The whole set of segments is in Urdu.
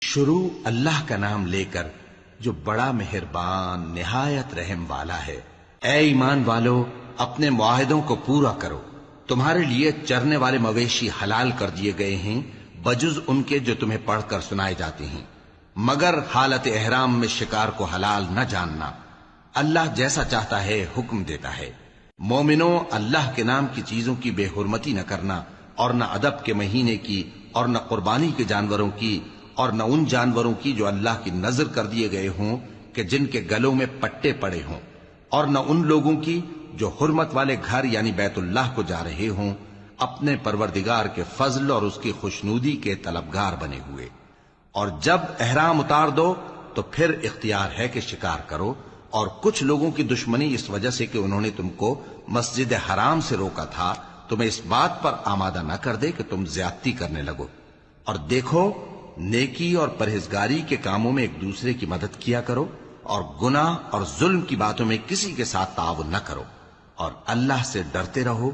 شروع اللہ کا نام لے کر جو بڑا مہربان نہایت رحم والا ہے۔ اے ایمان والو، اپنے معاہدوں کو پورا کرو۔ تمہارے لیے چرنے والے مویشی حلال کر دیے گئے ہیں بجز ان کے جو تمہیں پڑھ کر سنائے جاتے ہیں، مگر حالت احرام میں شکار کو حلال نہ جاننا۔ اللہ جیسا چاہتا ہے حکم دیتا ہے۔ مومنوں، اللہ کے نام کی چیزوں کی بے حرمتی نہ کرنا، اور نہ ادب کے مہینے کی، اور نہ قربانی کے جانوروں کی، اور نہ ان جانوروں کی جو اللہ کی نذر کر دیے گئے ہوں کہ جن کے گلوں میں پٹے پڑے ہوں، اور نہ ان لوگوں کی جو حرمت والے گھر یعنی بیت اللہ کو جا رہے ہوں اپنے پروردگار کے فضل اور اس کی خوشنودی کے طلبگار بنے ہوئے۔ اور جب احرام اتار دو تو پھر اختیار ہے کہ شکار کرو، اور کچھ لوگوں کی دشمنی اس وجہ سے کہ انہوں نے تم کو مسجد حرام سے روکا تھا تمہیں اس بات پر آمادہ نہ کر دے کہ تم زیادتی کرنے لگو۔ اور دیکھو، نیکی اور پرہیزگاری کے کاموں میں ایک دوسرے کی مدد کیا کرو، اور گناہ اور ظلم کی باتوں میں کسی کے ساتھ تعاون نہ کرو، اور اللہ سے ڈرتے رہو۔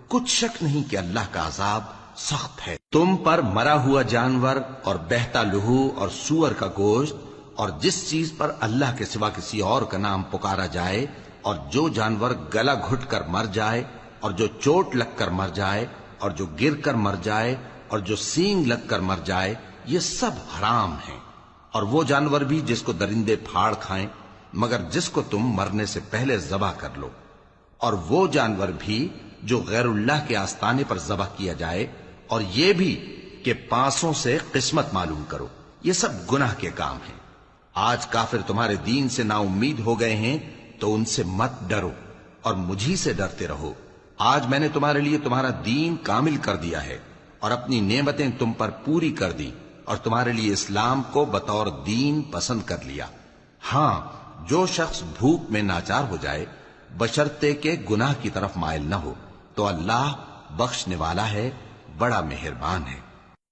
کچھ شک نہیں کہ اللہ کا عذاب سخت ہے۔ تم پر مرا ہوا جانور اور بہتا لہو اور سور کا گوشت اور جس چیز پر اللہ کے سوا کسی اور کا نام پکارا جائے، اور جو جانور گلا گھٹ کر مر جائے، اور جو چوٹ لگ کر مر جائے، اور جو گر کر مر جائے، اور جو سینگ لگ کر مر جائے، یہ سب حرام ہیں۔ اور وہ جانور بھی جس کو درندے پھاڑ کھائیں، مگر جس کو تم مرنے سے پہلے ذبح کر لو، اور وہ جانور بھی جو غیر اللہ کے آستانے پر ذبح کیا جائے، اور یہ بھی کہ پانسوں سے قسمت معلوم کرو، یہ سب گناہ کے کام ہیں۔ آج کافر تمہارے دین سے نا امید ہو گئے ہیں تو ان سے مت ڈرو اور مجھی سے ڈرتے رہو۔ آج میں نے تمہارے لیے تمہارا دین کامل کر دیا ہے اور اپنی نعمتیں تم پر پوری کر دی، اور تمہارے لیے اسلام کو بطور دین پسند کر لیا۔ ہاں، جو شخص بھوک میں ناچار ہو جائے بشرطے کہ گناہ کی طرف مائل نہ ہو تو اللہ بخشنے والا ہے، بڑا مہربان ہے۔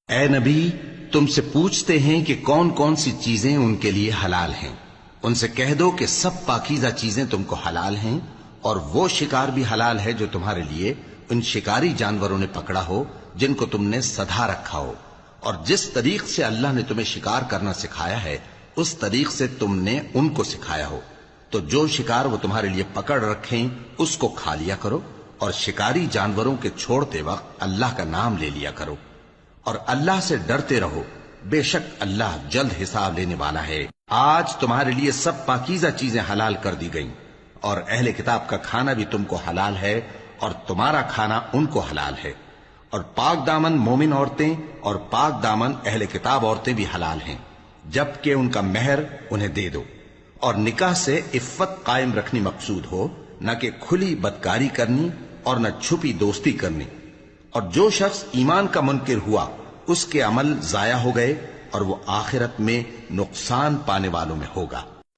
اے نبی، تم سے پوچھتے ہیں کہ کون کون سی چیزیں ان کے لیے حلال ہیں۔ ان سے کہہ دو کہ سب پاکیزہ چیزیں تم کو حلال ہیں، اور وہ شکار بھی حلال ہے جو تمہارے لیے ان شکاری جانوروں نے پکڑا ہو جن کو تم نے سدھا رکھا ہو، اور جس طریق سے اللہ نے تمہیں شکار کرنا سکھایا ہے اس طریق سے تم نے ان کو سکھایا ہو۔ تو جو شکار وہ تمہارے لیے پکڑ رکھیں اس کو کھا لیا کرو، اور شکاری جانوروں کے چھوڑتے وقت اللہ کا نام لے لیا کرو، اور اللہ سے ڈرتے رہو، بے شک اللہ جلد حساب لینے والا ہے۔ آج تمہارے لیے سب پاکیزہ چیزیں حلال کر دی گئیں، اور اہل کتاب کا کھانا بھی تم کو حلال ہے اور تمہارا کھانا ان کو حلال ہے، اور پاک دامن مومن عورتیں اور پاک دامن اہل کتاب عورتیں بھی حلال ہیں، جبکہ ان کا مہر انہیں دے دو۔ اور نکاح سے عفت قائم رکھنی مقصود ہو، نہ کہ کھلی بدکاری کرنی اور نہ چھپی دوستی کرنی۔ اور جو شخص ایمان کا منکر ہوا اس کے عمل ضائع ہو گئے، اور وہ آخرت میں نقصان پانے والوں میں ہوگا۔